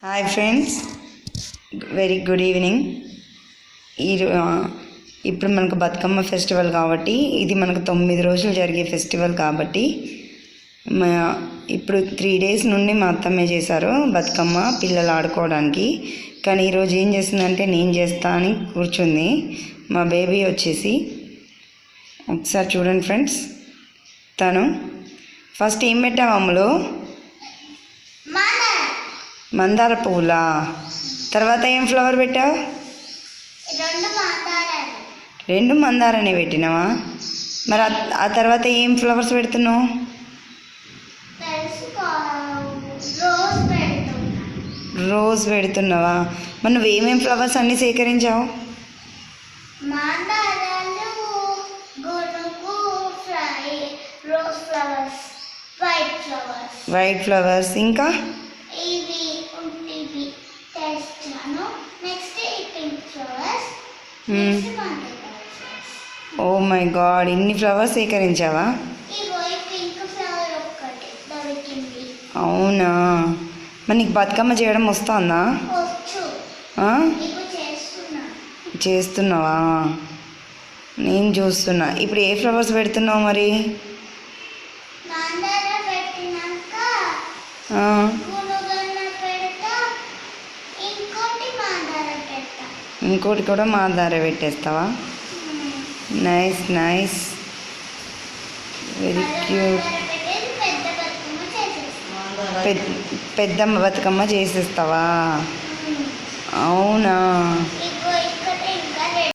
Hi friends, very good evening. ఇప్పుడు మనకు Bathukamma festival కాబట్టి ఇది మనకు 9 రోజులు జరిగే ఫెస్టివల్ కాబట్టి ఇప్పుడు 3 days నుండి మా అత్తమ్మే చేశారు బతుకమ్మ పిల్లలు ఆడుకోవడానికి. కానీ ఈరోజు ఏం చేస్తుందంటే నేను చేస్తా అని కూర్చుంది. మా బేబీ వచ్చేసి ఒకసారి చూడండి ఫ్రెండ్స్. తను ఫస్ట్ ఏం పెట్టావు అమ్ములు? మందార పువ్వులా? తర్వాత ఏం ఫ్లవర్ పెట్టావు? 2 మందారనే పెట్టినావా? మరి ఆ తర్వాత ఏం ఫ్లవర్స్ పెడుతున్నావు? రోజ్ పెడుతున్నావా? మరి నువ్వేమేం ఫ్లవర్స్ అన్నీ సేకరించావు? వైట్ ఫ్లవర్స్, ఇంకా ఓ మై గాడ్, ఇన్ని ఫ్లవర్స్ సేకరించావా? అవునా? మరి నీకు బతుకమ్మ చేయడం వస్తుందా? చేస్తున్నావా? నేను చూస్తున్నా. ఇప్పుడు ఏ ఫ్లవర్స్ పెడుతున్నావు మరి? ఇంకోటి కూడా మందార పెట్టేస్తావా? Nice nice, very cute. పెద్ద బతుకమ్మ చేసేస్తావా? అవునా?